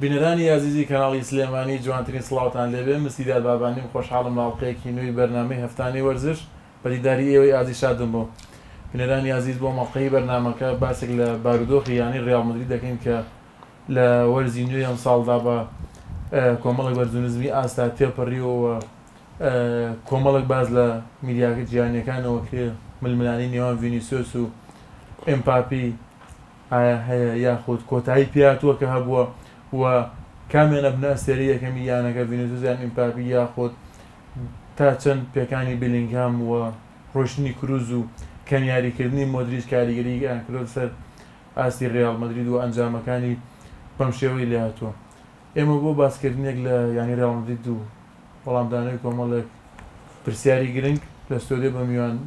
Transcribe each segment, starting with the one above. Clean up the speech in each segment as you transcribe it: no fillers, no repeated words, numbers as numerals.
بینەرانی عزیزی کەناڵی سلێمانی جوانترین سڵاوتان لێبێ مسیداد بابانیم خۆشحاڵم باڵقەیەکی نوێی بەرنامەی هەفتانەی وەرزش بەدیداری ئێوەی ئازی شادم بۆ بینەرانی عزیز بۆ مەڵقەی بەرنامەکە باسێک لە بارودۆخی یانی ڕیاڵ مەدرید دەکەین کە لە وەرزی نوێی ئەم ساڵدا بە کۆمەڵێک وەرزونزمی ئاستا تێپەڕیەوە کۆمەڵێک باز لە میدیاکە جیهانیەکانەوە کرێ ململانی نێوان ڤینیسیۆس و ئێمپاپی هەیە یاخود کۆتایی پیاتووە کە هەبووە و کامێنە بنە ئەستێری یەکەمی یانەکە ڤینیسیۆس یان ئێمپاپی یاخود تا چەند پێکانی بیلینگهام و ڕۆشنی کروز و کەمیاریکردنی مۆدریچ کاریگەرییان کردۆ سەر ئاستی ڕیاڵ مەدرید و ئەنجامەکانی بەم شێوەی لێ هاتووە. ئێمە بۆ باسکردنێک لە ینی ڕیاڵ مەدرید و وەڵامدانەوەی کۆمەڵێک پرسیاری گرنگ لە ستۆدیۆ بە میوان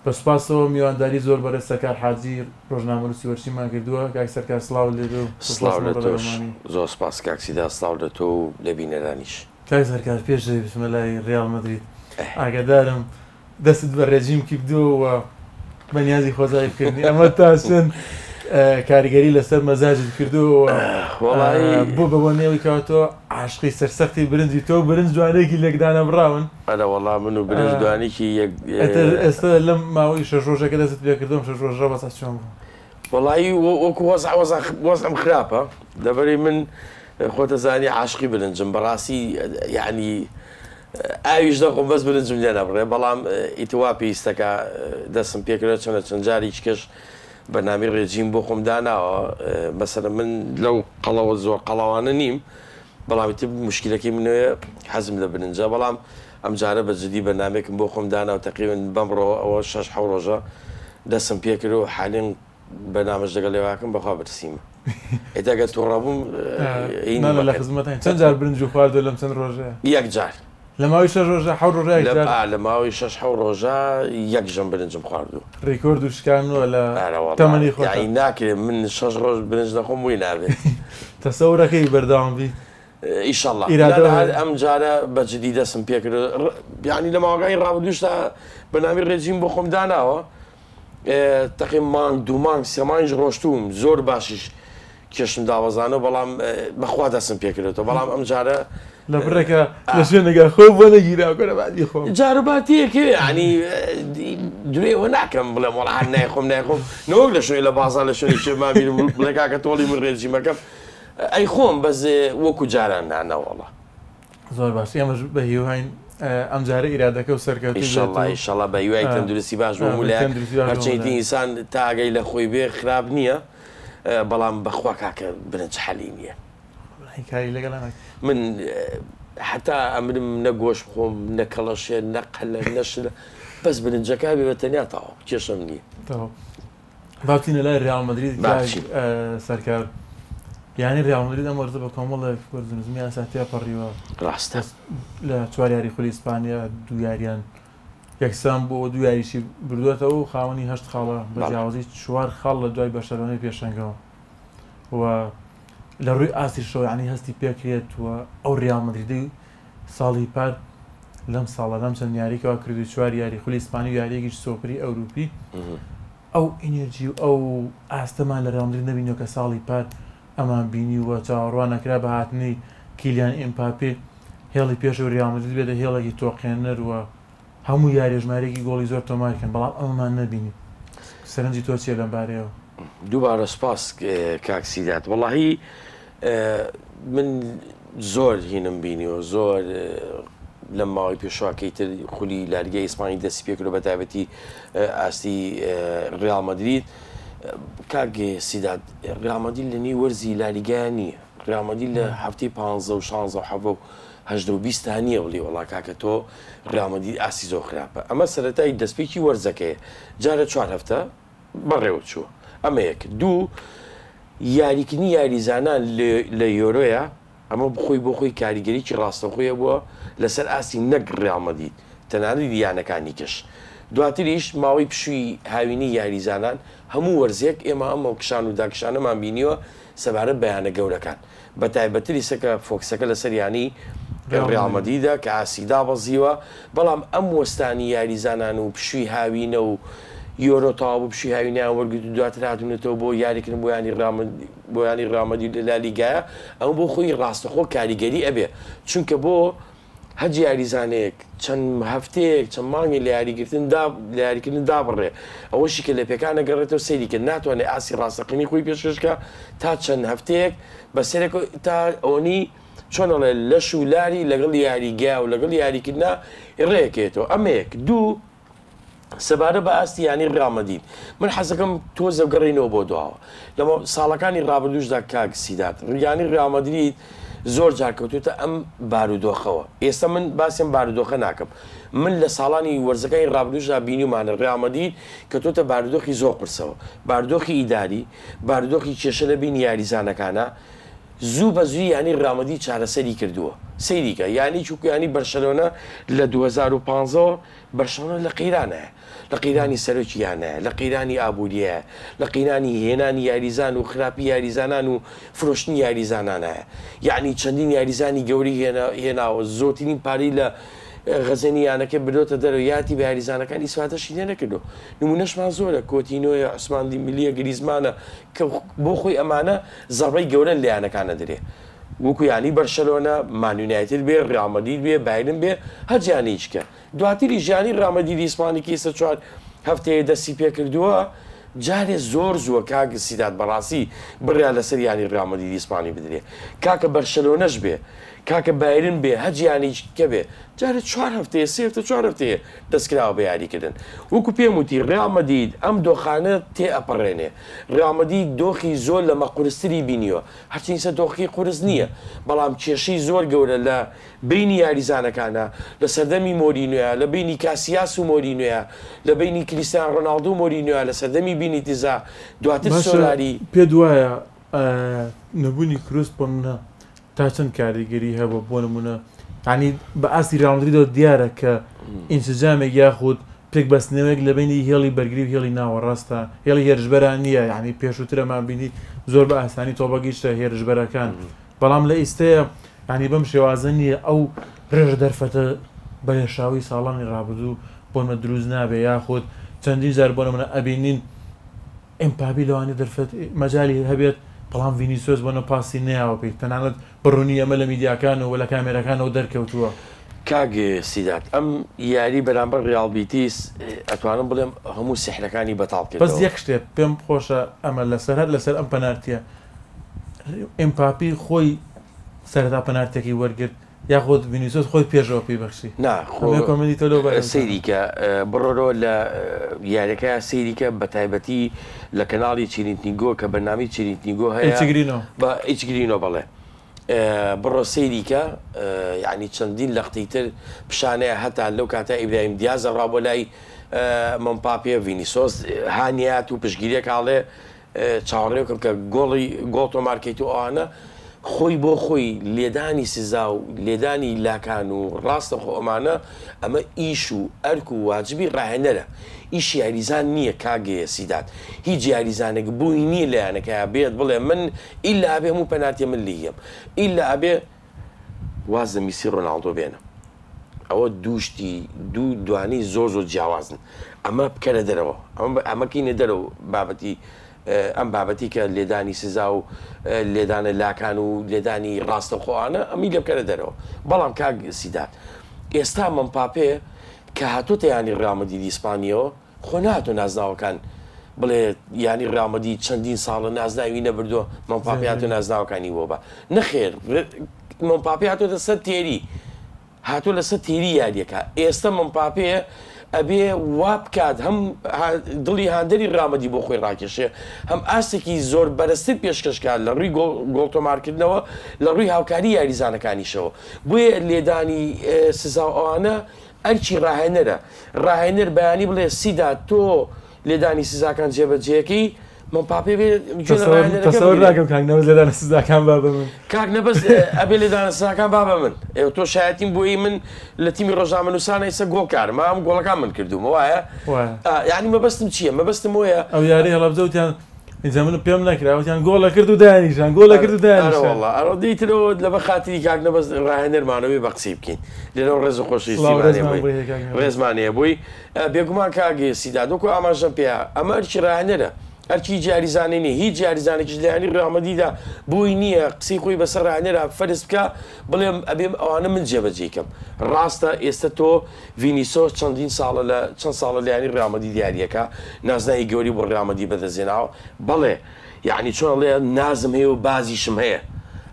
بەسپاسەوە میوانداری زۆر بەرز سەرکار حاجی ڕۆژنامەنووسی وەرچیمان کردووە کاک سەرکار سڵاو لێبێ و سڵاو لە تۆش زۆر سپاس کاکسیدا سڵاو لە تۆ و لە بینەرانیش. کاک سەرکار پێش بچمە لای ڕیاڵ مەدرید ئاگادارم دەست بە ڕێژیم کردووە بەنیازی خۆزاییکردنی ئەمە تا چەند کاریگەری لەسەر مەزاجت کردووە بۆ بەبوو نێوی کاتۆ عاشقی سەرسەختی برنجی تۆ برنج جوانێکی لێکدانە بڕاون ئەدا وەڵام من و برنج دوانێکی ئێستا لەم ماوەی شەش ڕۆژەکە دەست پێ کردم شەش ڕۆژە بەسا چۆن بوو وەڵایی وەکو وەزعم خراپە دەبەری من خۆتە زانی عاشقی برنجم بەڕاستی یعنی ئاویش دەخۆم بەس برنجم لێ نەبڕێ بەڵام ئیتوا پێویستەکە دەستم پێکرێت چەند جاری کەش بەنامی ڕێجیم بۆ خۆم داناوە بەسەر من لەو قەڵەوە زۆر قەڵاوانە نیم بەڵامی مشکلەکەی منوێ حەزم لە برنجە بەڵام ئەم جارە بە جدی بەنامێکم بۆ خۆم دانا و تقریبن بەمڕۆ ئەوە 6 ڕۆژە دەستم پێکرد و حالین بەنامەش دەگەڵ لێواکەم بەخوا بەرسیمە ئێتاگە تووڕەبووم لە خزمەتان چەند جار برنج و خواردۆ لەم چەند ڕۆژە یەک جار لە ماوەی 6 ڕۆژە حەوت ڕۆژە لە ماوەی 6 ڕۆژە یەک ژەم برنجم خواردو ڕێکۆرد و شکانەوە لە تەمەنی خۆی ناکرێت من 6 ڕۆژ برنج دەخۆم وی نابێت تەسەورەکەی بەرداوام بی ئیشەڵڵا ئەم جارە بەجددی دەستم پێکرد یعنی لە ماوەکانی ڕابردوشتا بەنامی ڕێجیم بۆ خۆم داناوە تەقی مانگ دوو مانگ سێ مانگ ڕۆشتوم زۆر باشیش کێشم داوەزانە بەڵام بەخوا دەستم پێکردێتەوە بەڵام ئەم جارە لە بڕێکە لە شوێنێگە خۆ بۆ نەگیراکەە بادی خۆم جارباتیەکە ینی دوێەوە ناکەم بڵێم وەڵ نایخۆم نایخۆم نەوەک لە شوێنی لە بازار لە شوێنی شێمابی بڵێکاکە تۆڵی من ڕێژیمەکەم ئەی خۆم بەس وەکو جاران نانەوەڵە زۆر باش ئێمەش بە هیوهین ئەم جارە ئیرادەکە و سەرکەوتی ئیشەڵڵا بە هیوای تەندروستی باش بۆ مولای هەرچەیتی ئینسان تا ئەگەی لە خۆی بێ خراپ نییە بەڵام بەخوا کاکە برنج حەلی نییە کاری لەگەڵ من حتا ئەمرم نەگۆش بخۆم نەکەڵەشێ نەقەلە نەشە بەس برنجەکە بێ بە تەنیا تاوە کێشم نییە باچینە لای ڕیاڵ مەدرید سەرکار یانی ڕیاڵ مەدرید ئەم وەرزە بە کۆمەڵێک وەرزونزمی ئاسا تێپەڕیوە ڕاستە لە 4 یاری خولی ئیسپانیا دوو یاریان یەکسان بۆ دوو یاریشی بردوێتەوە و خاوەنی 8 خاڵە بە جیاوازی 4 خاڵ لە دوای بەشەرەوەی پێشەنگەوە و لە ڕووی ئاستی شۆ ینی هەستی پێکرێت وە ئەو ڕیاڵ مەدریدی ساڵی پار لەم ساڵە لەم چەند یاریکەوە کردو 4 یاری خولی ئیسپانی و یاریەکیش سۆپری ئەوروپی ئەو ئینێرجی و ئەو ئاستەمان لە ڕیاڵ مەدرید نەبینەوە کە ساڵی پار ئەمان بینی وە چاوەڕوان نەکرا بە هاتنی کیلیان ئێمپاپێ هێڵی پێش و ڕیاڵ مەدرید بێتە هێڵێکی تۆقێنەر وە هەموو یاریژمارێکی گۆڵی زۆر تۆمارکەن بەڵام ئەمەمان نەبینی سەرنجی تۆ چیە لەم بارەیەوە دووبارە سپاس کاکسیدات وەڵاهی من زۆر هینم بینیەوە زۆر لەم ماوەی پێشواکەی تر خولی لالیگای ئیسپانی دەستی پێکردو بە تایبەتی ئاستی ڕیاڵ مەدرید کاگێ سیدات ڕیاڵ مەدرید لە نێی وەرزی لالیگایە نییە ڕیاڵ مەدرید لە هەفتەی 15 و 16 و 17 و 8 و 20 نییە بڵێ وەڵا کاکە تۆ ڕیاڵ مەدرید ئاسی زۆر خراپە ئەمە سەرەتایی دەستپێکی وەرزەکەیە جارە 4 هەفتە بەڕێوە چووە ئەمە یەک دوو یاریکردنی یاریزانان لە یۆرۆیە ئەمە بخۆی بۆ خۆی کاریگەریی ڕاستەخۆیە بووە لەسەر ئاستی نەک ڕیاڵ مەدرید تەنانەت دیانەکانی کەش دواتریش ماوەی پشووی هاوینی یاریزانان هەموو وەرزێک ئێمە ئەمە کشان و داکشانەمان بینیوە سەبارەت بەیانە گەورەکان بە تایبەتری سەکە فۆکسەکە لەسەر ینی ڕیاڵ مەدریدە کە ئاسیدا بەزیوە بەڵام ئەم وەستانی یاریزانان و پشووی هاوینە و یۆرۆ تاوا بشی هاوینیان وەرگرت و دواتر هاتوونێتەوە بۆ یاریکردن بۆ ینی ڕامەدی لە لالیگایە ئەمە بۆ خۆی ڕاستەخۆ کاریگەری ئەبێ چونکە بۆ هەج یاریزانەیەک چەند هەفتەیەک چەند مانگی لە یاریکردن دابڕێ ئەوەشی کە لە پێکانە گەڕێتەوە سەیریکە ناتوانێت ئاسی ڕاستەقینی خۆی پێشکەشکە تا چەند هەفتەیەک بەسەرێک تا ئەوەنی چۆنەڵێ لەش و لاری لەگەڵ یاریگا و لەگەڵ یاریکردنا ڕێکێتەوە ئەمەیەک دوو سەبارە بە ئاستی ینی ڕامەدین من حەزەکەم تۆزە بگەڕێنەوە بۆ دواوە لەمە ساڵەکانی ڕابردوشدا کاک سیدات ڕیانی ڕامەدریت زۆر جارکەوتوتە ئەم بارودۆخەوە ئێستا من باسیێم بارودۆخە ناکەم من لە ساڵانی وەرزەکانی ڕابردوشدا بینیمانە ڕامەدید کە تۆتە بارودۆخی زۆر قرسەوە بارودۆخی ئیداری بارودۆخی کێشە لە بین یاریزانەکانە زوو بە زووی ینی ڕامەدی چارەسەری کردووە سەیریکە ینی چووک ینی بەرشەلۆنە لە 2015 بەرشەلۆنە لە قەیرانە لە قەیرانی سەرۆکییانە لە قەیرانی ئابوووریە لە قەیرانی هێنانی یاریزان و خراپی یاریزانان و فرۆشتنی یاریزانانە یعنی چەندین یاریزانی گەوری هێناوە زۆرترین پارەی لە غەزێنیانەکە بدۆتە دەرەوە یاتی بە یاریزانەکانی سواتەشی لێ نەکردو نمونەشمان زۆرە کۆتینۆیە عوسمان دیمبلیە گریزمانە کە بۆ خۆی ئەمانە زەڕەی گەورە لایەنەکانە دەرێ وەکو ینی بەرشەلۆنە مانیونایتر بێ ڕامەدید بێ بایرن بێ هەرجیانی هیچکە دواتری ژیانی ڕامەدیدی ئیسپانیکی سە چوار هەفتەیە دەستی پێ کردووە جارێ زۆر زووە کاک سیدات بەڕاستی بڕیا لەسەر ینی ڕامەدیدی ئیسپانی بدرێ کاکە بەرشەلۆنەش بێ کاکە بایرن بێ هەجیانی کە بێ جارێت 4 هەفتەیە 4 هەفتەیە دەستکراوە بە یاریکردن وەکو پێم وتی ڕامەدید ئەم دۆخانە تێ ئەپەڕێنێ ڕامەدید دۆخی زۆر لە مەقورستری بینیوە هەرچینسە دۆخی قورس نییە بەڵام کێشەی زۆر گەورە لە بینی یاریزانەکانە لە سەردەمی مۆرینوە لە بینی کاسیاس و مۆرینوە لە بینی کریستیان ڕۆناڵدو و مۆرینوە لە سەردەمی بینی تیزا دواتر سۆلاری پێ دوایە نەبوونی کروست بۆ منە تا چەند کاریگەری هەبوو بۆ نمونە ینی بە ئاستی ڕاوندریدەوە دیارە کە ئینسجامێک یاخود پێک بەستنەوەیەک لە بینی هێڵی بەرگری و هێڵی ناوەڕاستە هێڵی هێرشبەران نییە ینی پێشووترەمان بینی زۆر بە ئاسانی تۆبەگەیشتە هێرشبەرەکان بەڵام لە ئیستەیە ینی بەم شێوازە نییە ئەو ڕێژ دەرفەتە بەلێشاوی ساڵانی ڕابردوو بۆمە دروست نابێ یاخود چەندین جار بۆ نمونە ئەبینین ئەمپابی لەوانی دەرفەت مەجای هەبێت بەڵام ڤینیسیۆس بۆنە پاسی نەیاوە پێی تەنانەت بڕوونی ئەمە لە میدیاکانەوە لە کامێرەکانەوە دەرکەوتووە کاگ سیدات ئەم یاری بەرامبەر ڕیاڵبیتیس ئەتوانم بڵێم هەموو سحرەکانی بەتاڵ کرد بەس یەک شتێ پێم خۆشە ئەمە لەسەر ئەم پەنارتیە ئەمپاپی خۆی سەرەتا پەنارتێکی وەرگرت یاخۆت ڤینیسیۆس خۆی پێشەوە پێی بەخشی سەیریکە بڕۆرەوە لە یاریەکە سەیریکە بە تایبەتی لە کەناڵی چیرینتنیگۆ کە بەنامی چیرینتنیگۆ هەیە بە ئیچگرینۆ بەڵێ بڕۆ سەیریکە یعنی چەندین لەختەی تر پیشانەیە هەتا لەو کاتە ئیبراهیم دیازە ڕابۆ لای مەمپاپێ ڤینیسیۆس هانیات و پشگیریە کاڵێ چاوەڕێکم کە گۆڵ تۆمارکەیت و ئەوانە خۆی بۆ خۆی لێدانی سزا و لێدانی لاکان و ڕاستە خۆ ئەمانە ئەمە ئیش و ئەرک و واجبی ڕاهێنەرە ئیش یاریزان نییە کاگەیە سیدات هیچ یاریزانێک بووی نییە لایەنەکەیە بێت بڵێ من ئیلا ئەبێ هەموو پەنارتیە من لیەم ئیلا ئەبێ وازە میسی ڕۆناڵدۆ بێنە ئەوە دووشتی دوو دوانی زۆر جیاوازن ئەمە بکەرە دەرەوە ئەمە کینە دەرەوە بابەتی ئەم بابەتی کە لێدانی سزا و لێدانە لاکان و لێدانی ڕاستە خۆوانە ئەمی لێ بکەرە دەرەوە بەڵام کاک سیدات ئێستا مەمپاپێ کە هاتوتە ینی ڕامەدیدی ئیسپانیەوە خۆ نهاتۆ نازناوەکان بڵێ ینی ڕامەدی چەندین ساڵە نازناوی نەبردووە مەمپاپی هاتۆ نازناوەکانی بۆ بە نەخێر مەمپاپی هاتۆ لەسەر تێری هاتۆ لەسەر تێری یاریەکە ئێستا مەمپاپێ ئەبێ وا بکات هەم دڵی هاندەری ڕامەدی بۆ خۆی ڕاکێشێ هەم ئاستێکی زۆر بەرزتر پێشکەشکات لە ڕووی گۆڵتۆمارکردنەوە لە ڕووی هاوکاری یاریزانەکانیشەوە بۆیە لێدانی سزا ئەوانە ئەرکی ڕاهێنەر بەیانی بڵێ سیدات تۆ لێدانی سزاکان جێبەجێەکەی مەمپاپێ تەسەوەڕاکەم کاک نەبەست لێدانە سزاکان با بە من کاک نەبەست ئەبێ لێدانە سزاکان با بە من ئێوە تۆ شایەتیم بۆی من لە تیمی ڕۆژنامەنووسانە ئێستا گۆڵکارم ئەم گۆڵەکان من کردوومە وایە یعنی مەبەستم چییە مەبەستم وایە ئەو یاری هەڵەبجەوتیان اینجا من پێم نەکراوەتیان گۆڵە کرد و دانیشان گۆڵە کرد و دانیشان والله ئەڕۆ دیترەوە لە بە خاتری کاک نەبەست ڕاهێنەرمانەوەی بە قسەی بکەین لێرەوە ڕێز و خۆشویستی ڕێزمانەیە بووی بێگومان کاگێ سیدادۆکو ئاماژەم پێ ئەمە ئەرکی ڕاهێنەرە ئەرکی جاریزانێنی هیچ جاریزانێکیش لایانی ڕامەدیدا بووی نییە قسەی خۆی بەسەر ڕاهێنەرە فەرز بکە بڵێم ئەبێم ئەوانە من جێبەجێکەم ڕاستە ئێستا تۆ ڤینیسۆس چەند ساڵە لایانی ڕامەدی دیاریەکە نازنایی گەوری بۆ ڕامەدی بەدەزێناوە بەڵێ یعنی چۆن لێ نازم هەیە و بازیشم هەیە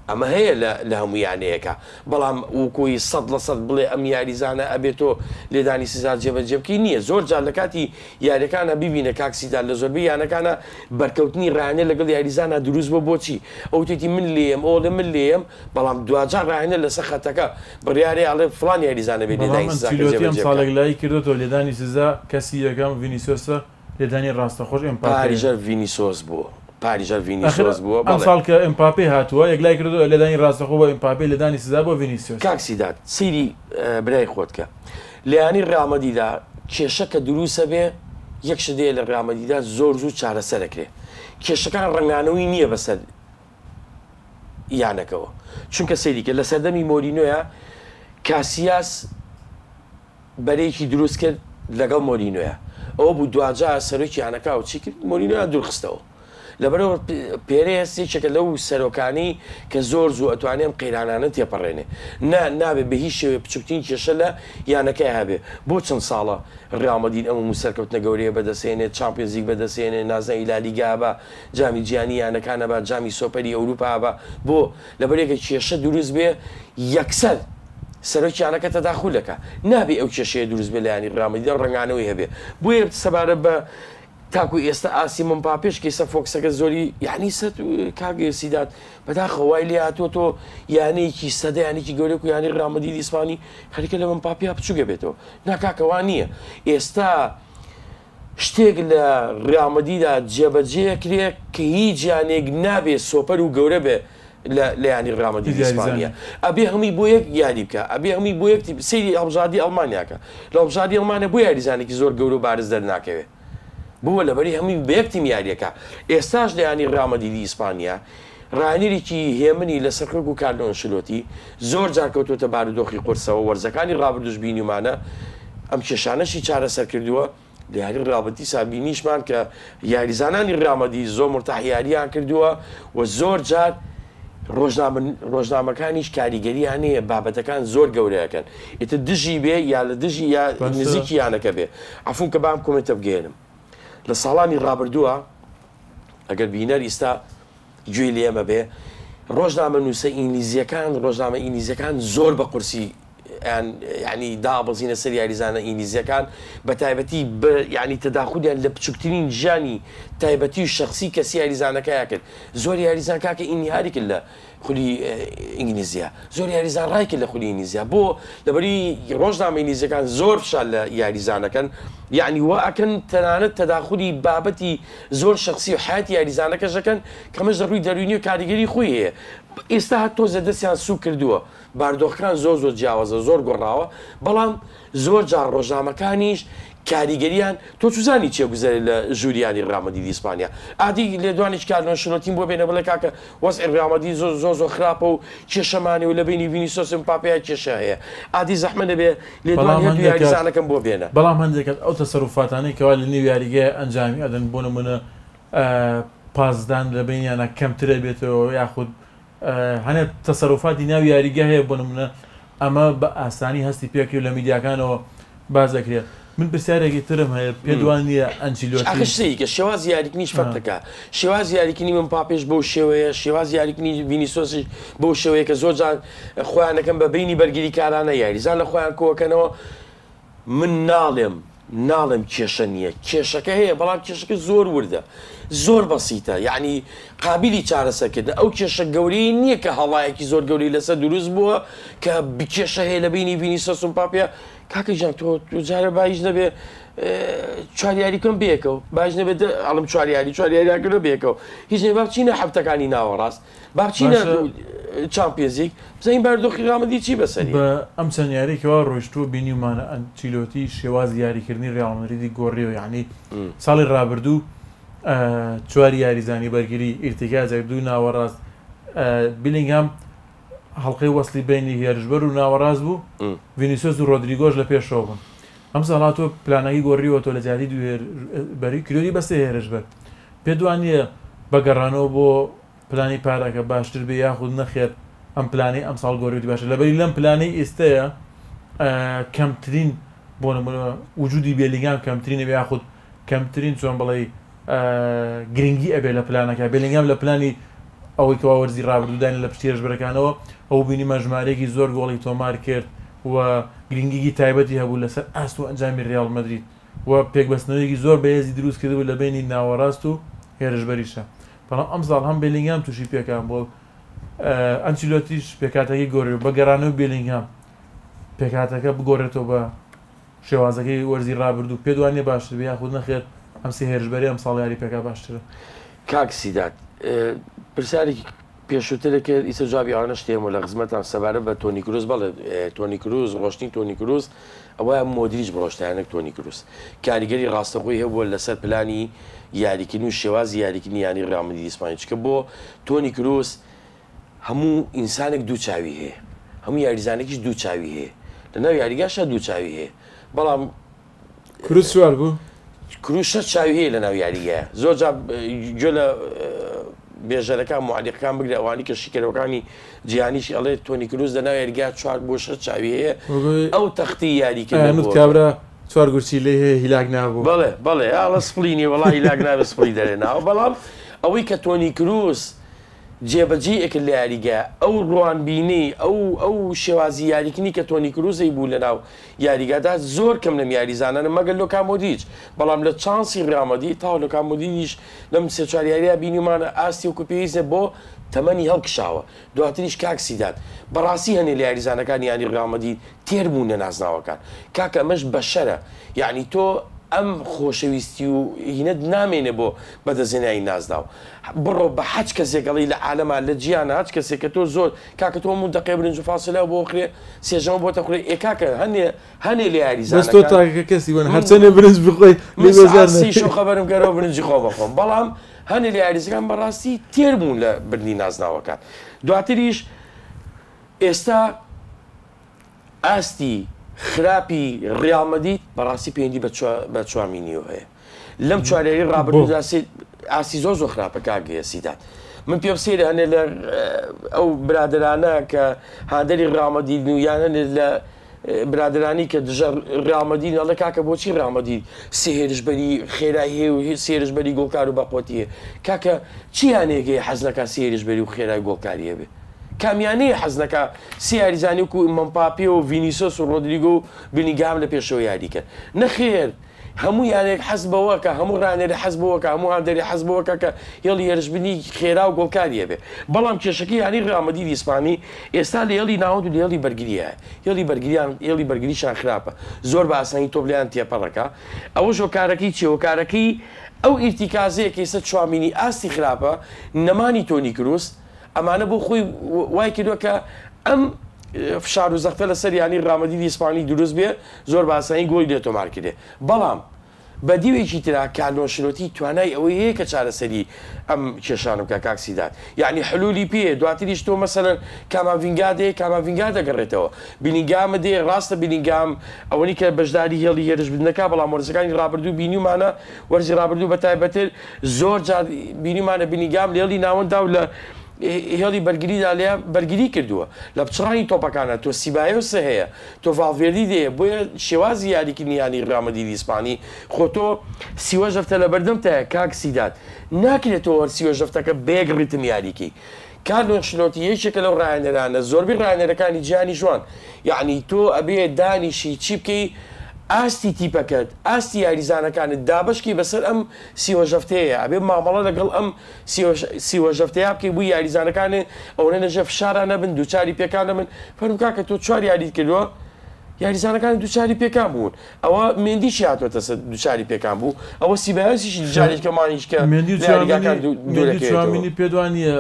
ئەمە هەیە لە هەمویانەیەەکە بەڵام وکوی 100% بڵێ ئەم یاریزانە ئەبێتۆ لێدانی سزار جێبەجێبکەی نییە زۆر جار لە کاتی یاریەکانە ببینە کاکسیدار لە زۆربەی یانەکانە بەرکەوتنی ڕانێ لەگەڵ یاریزانە دروست بۆ بۆچی ئەو تێتی من لێم ئەو لە من لێم بەڵام دوجار ڕاهێنە لەسەر خەتەکە بڕیارێ ئەڵێ فڵان یاریزانە بێ ساڵێک لای کردێتەوە لێدانی سزا کەسی یەکەم ڤینیسیۆسە لێدانی ڕاستەخۆش پاریژەر ڤینیسۆس بووە پاریژەر ڤینیسیۆس بووە ئەم ساڵ کە ئەمپاپێ هاتووە یەکلای کردو لێدانی ڕاستەخۆ بۆ ئەمپاپێ لێدانی سزا بۆ ڤینیسیۆس کاکسیدات سیری برای خۆتکە لەیانی ڕامەدیدا کێشە کە دروستە بێ یەک شدەیە لە ڕامەدیدا زۆر زوو چارەسەرەکرێ کێشەکان ڕنگانەوەی نییە بەسەر یانەکەەوە چونکە سەیریکە لە سەردەمی مۆرینۆیە کاسیاس بەرەیەکی دروست کرد لەگەڵ مۆرینۆیە ئەوە بوو دوجار سەرۆکی یانەکە و چی کرد مۆرینۆیە دوورخستەوە لەبەرەوە پێرەیە سێکێکە لەو سەرۆکانی کە زۆر زوو ئەتوانێم قەیرانانە تێپەڕێنێ نابێت بە هیچ شێوێ بچووکترین کێشە لە یانەکەی هەبێ بۆ چەند ساڵە ڕامەدین ئەم سەرکەوتنە گەورەیە بەدەسێنێت چامپیۆنزیک بەدەسێنێ نازنەی لالیگا بە جامی جیانی یانەکانە بە جامی سۆپەری ئەوروپا بە بۆ لەبەرێکە کێشە دروست بێ یەکسەر سەرۆکیانەکە تەداخولەکە نابێ ئەو کێشەیە دروست بێ لایانی ڕامەدیدا ڕنگانەوەی هەبێ بۆیە سەبارە بە تاکو ئێستا ئاسی من پاپێش کەیسە فۆکسەکە زۆری یعنی سەد کاگە سیدات بەداخەوای لێ هاتووە تۆ یانەیەکی سەدە یانێکی گەورەک و یانی ڕامەدی ئیسپانی خەریکە لە من پاپیا بچووگە بێتەوە ناکاکەوان نییە ئێستا شتێک لە ڕامەدیدا جێبەجێکرێ کە هیچ یانێک نابێ سۆپەر و گەورە بێ لە ینی ڕامەدی ئیسپانیا ئەبێ هەمووی بۆ یەک یاری بکە ئەبێ هەمووی بۆ یەک سەیری هەڵبژاردی ئەڵمانیاکە لە هەڵبژاردی ئەڵمانیا بۆ یاریزانێکی زۆر گەورە و بارز دەرناکەوێت بووە لەبەری هەمووی بە یەکتیم یاریەکە ئێستاش لە ینی ڕامەدیدی ئیسپانیا ڕانیرێکی هێمنی لە سەرکەک و کارلۆ ئەنشلۆتی زۆر جار کەوتوتە بارودۆخی قورسەوە وەرزەکانی ڕابردوش بینیمانە ئەم کێشانەشی چارەسەر کردووە لە یاری ڕابەتی سابینیشمان کە یاریزانانی ڕامەدی زۆر مرتاحیاریان کردووە و زۆر جار ڕۆژنامەکانیش کاریگەریان هەیە بابەتەکان زۆر گەورەیەکەن ئێتە دژی بێ یا لە دژی یا نزیکی یانەکە بێ عەفوون کە بام کۆمنتە بگەێنم لە ساڵانی ڕابردووە ئەگەر بینەر ئێستا گوێی لێمە بێ ڕۆژنامە نووسە ئینگلیزیەکان ڕۆژنامە ئینگلیزیەکان زۆر بە قورسی ینی دابەزینە سەر یاریزانە ئینگلیزیەکان بە تایبەتی ینی تەداخولیان لە بچووکترین ژیانی تایبەتی و شخصی کەسی یاریزانەکەیە کرد زۆر یاریزان کاکە ئینیهاری کرد لە خولی ئینگلیزیە زۆر یاریزان ڕای کرد لە خولی ئینگلیزیە بۆ لەبەری ڕۆژنامە ئینگلیزیەکان زۆر فشار لە یاریزانەکەن یعنی وا ئەکەن تەنانەت تەداخولی بابەتی زۆر شخصی و حیاتی یاریزانەکەشەکەن کەمەش دەڕووی دەروینی و کاریگەری خۆی هەیە ئێستا هەر تۆزە دەستیان سوو کردووە باردۆخەکان زۆر جیاوازە زۆر گۆڕاوە بەڵام زۆر جار ڕۆژنامەکانیش کاریگەریان تۆ چوزانی چێ گوزەرێت لە ژووریانی ڕامەدی ئیسپانیا ئادی لێدوانیش کارلۆ ئەنشلۆتی بۆ بێنە بڵێ کاکە وەزعی ڕامەدی زۆر خراپە و کێشەمانی و لە بینی ڤینیسیۆس ئەمپاپێ کێشە هەیە ئادی زەحمە دەبێ لێدوان هەردوو یاریزانەکەم بۆ بێنە بەڵام هەندێکت ئەو تەسەروفاتانەی کەوا لە نێو یاریگەیە ئەنجامی ئەدەن بۆ نمونە پازدان لە بینیانە کەمترە بێتەوە یاخود هەنێ تەسەروفاتی ناو یاریگە هەیە بۆ نمونە ئەمە بە ئاسانی هەستی پێکرد لە میدیاکانەوە باز دەکرێت من پرسیارێکی ترم هەیە پێدوان نیە ئەنچیلۆتی کە شێواز یاریکنیش فەرقەکە شێواز یاریکنی من پاپێش بەو شێوەیە شێواز یاریکنی ڤینیسیۆسیش بەو شێوەیە کە زۆر جار خۆیانەکەم بە بینی بەرگری کارانە یاریزان لە خۆیان کۆکەنەوە من ناڵێم کێشە نییە کێشەکە هەیە بەڵام کێشەکە زۆر وردە زۆر بەسیتە یعنی قابلی چارەسەرکردن ئەو کێشە گەورەی نییە کە هەڵایەکی زۆر گەوری لەسەر دروست بووە کە بکێشە هەیە لە بینی ڤینیسیۆس ئەمپاپێ کاکە ژان تۆ جارە باش نەبێ چواریاریکەم بێکەوە باش نەبێت ئەڵم چواریاریاکردە بێکەوە هیچ نێ بچینە حەفتەکانی ناوەڕاست بچینە چامپیۆنزیک بزین باردۆخی ڕامەدی چی بەسەری بە ئەم سەنیارێکەوە ڕۆیشتووە بینیمانە ئەنچیلۆتی شێواز یاریکردنی ڕیال مەدریدی گۆڕیەوە یعنی ساڵی ڕابردوو چواری یاریزانی بەرگری ئیرتیکازێک دوو ناوەڕاست بیلینگهام هەڵقەی وەسلی بینی هێرشبەر و ناوەڕاست بوو ڤینیسیۆس و ڕۆدریگۆش لە پێشەوە بوون ئەم ساڵ تۆ پلانەکەی گۆڕیوە تۆ لە جاری دووبەری کرۆری بەستە هێرشبەر پێ دوانیە بەگەڕانەوە بۆ پلانی پارەکە باشتر بێ یاخود نەخێر ئەم پلانی ئەم ساڵ گۆڕیوتی باشە لەبەری لەم پلانەی ئێستەیە کەمترین بۆ نمونە وجودی بێلینگهام کەمترینە یاخود کەمترین چۆن بڵێ گرنگی ئەبێ لە پلانەکە بێلینگهام لە پلانی ئەوەی کەوا وەرزی ڕابردوودانی لە پشتی هێرشبەرەکانەوە ئەو بینیمە ژمارەیەکی زۆر گۆڵی تۆمار کرد و گرنگیی تایبەتی هەبوو لەسەر ئاست و ئەنجامی ڕیاڵ مەدرید و پێکبەستنەوەیەکی زۆر بەهێزی دروست کردبوو لە بینی ناوەڕاست و هێرشبەریشە بەڵام ئەم ساڵ هەم بێلینگهام تووشی پێکان بۆ ئەنچیلۆتیش پێکاتەکەی گۆڕی بە گەڕانەوە بێلینگهام پێکاتەکە بگۆڕێتەوە بە شێوازەکەی وەرزی ڕابردوو پێ دوانێ باشتر بێ یاخود نەخێت ئەم سێ هێرشبەری ئەم ساڵ یاری پێکا باشترە کاک سیدات پرسیارێکی پێشووترێکە ئیسە جوابی ئەوانە شتێمە لە خزمەتان سەبارەت بە تۆنی کروس بەڵێ تۆنی کروس ڕۆشتنی تۆنی کروس ئەوە مۆدریج بڕۆشتیانێک تۆنی کروس کاریگەری ڕاستەخۆی هەبووە لەسەر پلانی یاریکردن و شێوازی یاریکردنی یانی ڕیاڵ مەدرید ئیسپانی چکە بۆ تۆنی کروس هەموو ئینسانێک دوو چاوی هەیە هەموو یاریزانێکیش دوو چاوی هەیە لەناو یاریگاشە دوو چاوی هەیە بەڵام کروس چوار بوو کروس شەش چاوی هەیە لەناو یاریگایە زۆر جا گوێ لە بێژەرەکان معلیقەکان بگرێ ئەوانی کە شیکەرەوەکانی جیهانیش ئەڵێ تۆنی کروس لەناو یاریگا 4 بۆ 6 چاوی هەیە ئەو تەختی یاریکردن کابرا چوار گورچی لێ هەیە هیلاک نابوو بەڵێ بەڵێ ئاڵە سپڵینی وەڵی هیلاک نابێ سپڵی دەرێناوە بەڵام ئەوەی کە تۆنی کروس جێبەجێ ئەکرد لە یاریگا ئەو ڕوانبینی ئەو شێوازی یاریکنی کە تۆنی کروزەی بوو لەناو یاریگادا زۆر کەم لەم یاریزانانە مەگەر لۆکا مۆدریچ بەڵام لە چانسی ڕامەدی تا لۆکا مۆدریچ لەم سێ چوار یاریە بینیمانە ئاستی و کوپێیزە بۆ تەمەنی هەڵکشاوە دواتریش کاک سیدات بەڕاستی هەنێ لە یاریزانەکان ینی ڕامەدی تێر بوون لە نازناوەکان کاکە ئەمەش بەشەرە یعنی تۆ ئەم خۆشەویستی و هینەت نامێنێ بۆ بەدەزێنایی نازداو بڕۆ بە حەج کەسێکەڵی لە عالەما لە جیانە هەچ کەسێک کە تۆ زۆر کاکە تۆ هەموو دەقێ برنج و فاسلە بۆ خرێ سێژەمە بۆتە خوێ ئێکاکە هەنێ لە یاریزانەکان تۆ تاکە کەسی وەن هەرچەندێ برنج بخۆی لێ شو خەبەرم گەرەوە برنجی خۆ بەخۆم بەڵام هەنێ لە یاریزەکان بەڕاستی تێر بوون لە بردنی نازناوەکان دواتریش ئێستا ئاستی خراپی ڕیاڵ مەدرید بەڕاستی پەیوەندی بە چوارمینیەوە هەیە لەم چوارەیەی ڕابردوودا ئاستی زۆر خراپە کاگەیە سیدات من پێم سێرە هەنێ لە ئەو برادرانە کە هاندەری ڕیاڵ مەدرید و یان هەنێ لە برادرانی کە دژە ڕیاڵ مەدرید ئەڵێ کاکە بۆچی ڕیاڵ مەدرید سێ هێرشبەری خێرایی هەیە و سێ هێرشبەری گۆڵکار و بەقۆتی هەیە کاکە چیانێکەیە حەز نەکات سێ هێرشبەری و خێرای گۆڵکاریە بێ کامیانەیە حەزنەکە سی یاریزانی و مەمپاپێ و ڤینیسیۆس و ڕۆدریگۆ و بینیگام لە پێشەوە یاریکرد نەخێر هەموو یانێک حەز بەوەکە هەموو ڕانێری حەز بەوەکە هەموو هاندەری حەز بەوەکە کە هێڵی هێرشبنی خێرا و گۆڵکاریە بێ بەڵام کێشەکەی یانی ڕیاڵ مەدرید ئیسپانی ئێستا لە هێڵی ناوەند و لە هێڵی بەرگریە هێڵی بەرگریشان خراپە زۆر بە ئاسانی تۆپلیان تێپەڕەکە ئەوە هۆکارەکەی چی هۆکارەکەی ئەو ئیرتیکازەیە کە ئێستا چوامینی ئاستی خراپە نەمانی تۆنی کروس ئەمانە بۆ خۆی وای کردووە کە ئەم فشار و زەختە لەسەر ینی ڕیاڵ مەدرید ئیسپانی دروست بێ زۆر بە ئاسانی گۆڵی لێ تۆمار کردێ بەڵام بە دیوێکی ترا کارلۆ ئەنشێلۆتی توانای ئەوەی هەیە کە چارەسەری ئەم کێشانم کە کاک سیدات یعنی حلولی پێ دواتریش تۆ مەسەلەن کاماڤینگا دێ کاماڤینگا دەگەڕێتەوە بینیگامە دێ ڕاستە بینیگام ئەوەی کە بەشداری هێڵی هێرشبردنەکە بەڵام وەرزەکانی ڕابردوو بینیمانە وەرزی ڕابردوو بە تایبەتر زۆر جار بینیمانە بینیگام لە هێڵی ناوەندا و لە هێڵی بەرگریدا لێ بەرگری کردووە لە پچڕانی تۆپەکانە تۆ سیبایۆسە هەیە تۆ ڤالڤێردی دەیە بۆیە شێوازی یاریکردنی ینی ڕیاڵ مەدرید ئیسپانی خۆ تۆ سیوە ژەفتە لە بەردەم تایە کاک سیدات ناکرێتەوە سیوە ژەفتەکە بێگ ڕیتم یاریکی کارلۆ ئەنشێلۆتی یەکێکە لەو ڕایەنەرانە زۆربەی ڕایەنەرەکانی جیهانی جوان یعنی تۆ ئەبێ دانیشی چی بکەی ئاستی تیپەکەت ئاستی یاریزانەکانت دابشکی بەسەر ئەم سیوەژەفتەیە ئەبێ مامەڵە لەگەڵ ئەم سیوەژەفتەیە بکەی بووی یاریزانەکانی ئەوەنە نەژە فشارە نەبن دووچاری پێکانە من فەرموو کە تۆ چوار یاریت کردووە یاریزانەکانی دووچاری پێکان بوون ئەوە مێندیشی هاتوۆتە دووچاری پێکان بوو ئەوە سیبایۆسیشی جارێکەمانیش کە چوامینی پێدوانیە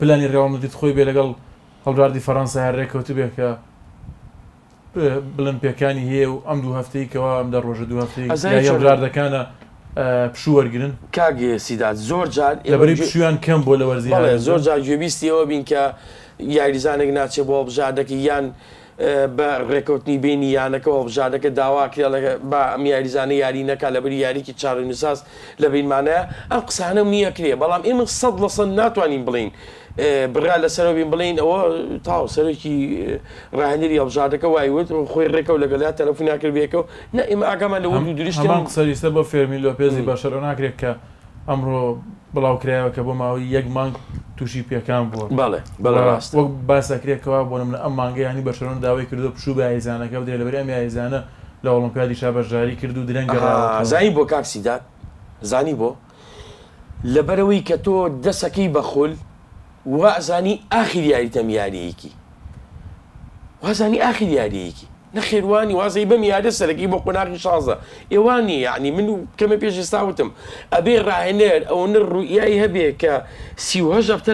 پلانی ڕیاڵ مەدرید خۆی بێ لەگەڵ هەڵبژاردی فەڕەنسا هەرێکەوتو بێ کە بڵند پێکانی هەیە و ئەم دوو هەفتەی کەەوە ئەم دە ڕۆژە دوو هەفتەی هەڵبژاردەکانە پشووەرگرن کاگێ سیدات زۆر جار لەبەری پشویان کەم بۆ لە وەرزی زۆر جار گوێبیستیەوە بین کە یاریزانێک ناچێت بۆ بژاردەکە یان بە ڕێکەوتنی بینی یانەکەەوە بژاردەکە داوا کرێ بە ئەم یاریزانە یاری نەکە لەبەری یاریکی چارەنووساس لە بینمانەیە ئەم قسانە نییە کرێ بەڵام ئێمە 100% ناتوانین بڵین بڕا لەسەرەوە بین بڵین ئەوە تاو سەرۆکی ڕاهێنەری هەڵبژاردەکە وایوت خۆی ڕێکە و لەگەڵات تەلەفۆن ناکرد بێکەوە نە ئێمە ئاگامان لە وەرد و دروشتی هەمان قسەریستە بە فێرمی لۆپێزی بەشەرۆ ناکرێت کە ئەمڕۆ بڵاو کرایەوە کە بۆ ماوەی یەک مانگ تووشی پێکان بووە بەڵێ بەڵێ وەک باسەکرێکەوە بۆ منە ئەم مانگەیانی بەشەرۆن داوای کردو پشوو بە یایزانەکە بدرێت لەبەر ئەم یایزانە لە ئۆڵمپیادی شابەشداری کرد و درەنگە زانی بۆ کاکسیدات زانی بۆ لەبەرەوەی کە تۆ دەسەکەی بەخۆل وازانی ئاخر یاریتەم یاریەیەکی وازانی ئاخر یاریەیەکی نەخێوانی وازەی بەم یارە سەرەکی بۆ قۆناغی شازە ئێوانی یعنی من و کەمە پێش ئێستاوتم ئەبێ ڕاهێنەر ئەوە ڕوئیایی هەبێ کە 38 هەفتە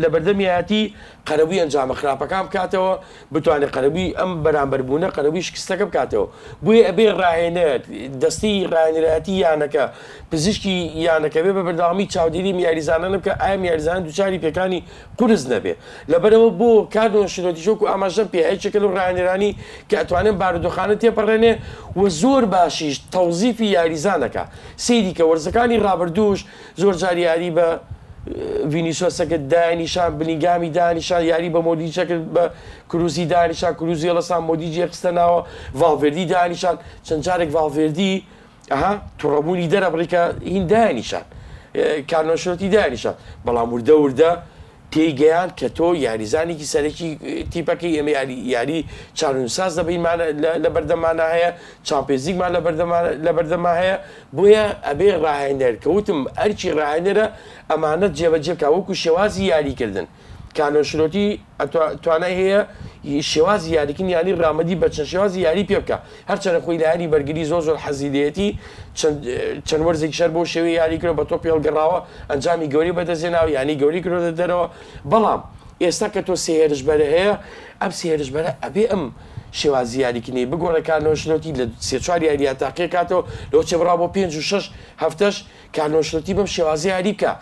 لە بەردەمیاتی قەرەبووی ئەنجامە خراپەکان بکاتەوە بتوانێت قەرەبووی ئەم بەرامبەربوونە قەرەبووی شکستەکە بکاتەوە بۆیە ئەبێ ڕاهێنەر دەستی ڕاهێنەراتی یانەکە پزیشکی یانەکە بێ بە بەردەوامی چاودێری یاریزانە بکە ئایا یاریزان دووچاری پێکانی قورس نەبێ لەبەرەوە بۆ کادۆ شرۆتیشۆک و ئاماژەم پێهەیەکە و ڕاهێنەرانی کە ئەتوانێن بارودۆخانە تێپەڕێنێ و زۆر باشیش تەوزیفی یاریزانەکە سەیری کە وەرزەکانی ڕابردوش زۆر جار یاری بە ڤینیسۆسەکە دانیشان بنیگامی دانیشان یاری بە مۆدیچەکە بە کروزی دانیشان کروزی هەڵەسان مۆدیجی قستە ناوە ڤالڤێردی دانیشان چەند جارێک ڤالڤێردی تووڕەبوونی دەرەبڕیکە هین دانیشان کارنۆشۆتی دانیشان بەڵام وردە وردە تێیگەیان کە تۆ یاریزانێکی سەرەکی تیپەکەی ئێمە یاری چارنووساز دەبین لە بەردەمانە هەیە چامپێزیکمان لە بەردەما هەیە بۆیە ئەبێ ڕاهێنەر کەوتم ئەرچی ڕاهێنەرە ئەمانەت جێبەجێبکە وەکو شێوازی یاریکردن کانۆشرۆتی توانای هەیە شێوازی یاریکردن ینی ڕامەدی بە چەند شێوازی یاری پێ بکە هەرچەنە خۆی لە یاری بەرگری زۆر حەزیدەتی چەند وەرزێکی شەر بۆ شێوەی یاریکرۆ بە تۆ پێڵگەڕاوە ئەنجامی گەوری بەدەزێناوە ینی گەوری کرۆدە دەرەوە بەڵام ئێستا کە تۆ سێهێرشبەرە هەیە ئەم سێهێرشبەرە ئەبێ ئەم شێوازی یاریکنی بگۆڕە کارنۆشرۆتی لە سێ-چوار یاریە تاقیە کاتەوە لەوە چێ بڕا بۆ 5 و 6 هەفتەش کارنۆشرۆتی بەم شێوازی یاری بکە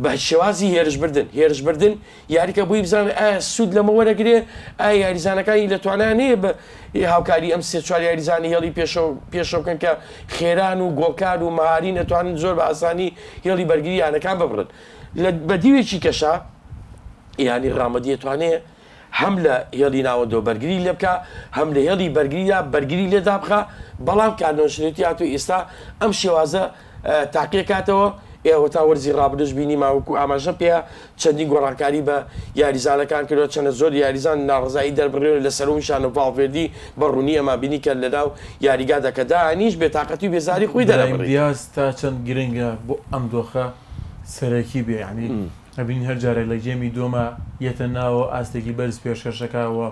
بە شێوازی هێرشبردن یاریکە بووی بزانێت ئایا سوود لەمە وەرەگرێ ئایا یاریزانەکانی لە توانانەیە بە هاوکاری ئەم سێ-چوار یاریزانی هێڵی پێشەوە بکەن کە خێران و گۆڵکار و مەهاری نەتوانن زۆر بە ئاسانی هێڵی بەرگری یانەکان ببڕن بە دیوێکی کەشا یانی ڕامەدی توانێت هەم لە هێڵی ناوەندۆ بەرگری لێ بکە هەم لە هێڵی بەرگریدا بەرگری لێدا بخە بەڵام کارنۆشرێتی هاتووی ئێستا ئەم شێوازە تاقیە کاتەوە ئێوە تا وەرزی ڕابردش بینی ماوەکو ئاماژە پێ چەندی گۆڕانکاری بە یاریزانەکان کردەوە چەندە زۆر یاریزان ناڕزایی دەربڕێنە لە سەرۆمیشان و ڤالڤێردی بەڕوونی ئەمە بینی کە لەناو یاریگادەکە دانیش بێتاقەتی و بێزاری خۆی دەرەبڕی دیاز تا چەند گرنگە بۆ ئەم دۆخە سەرەکی بێ ینی ئەبین هەر جارێک لە گێمی دۆمە یەتە ناوە ئاستێکی بەرز پێشکەشەکەوە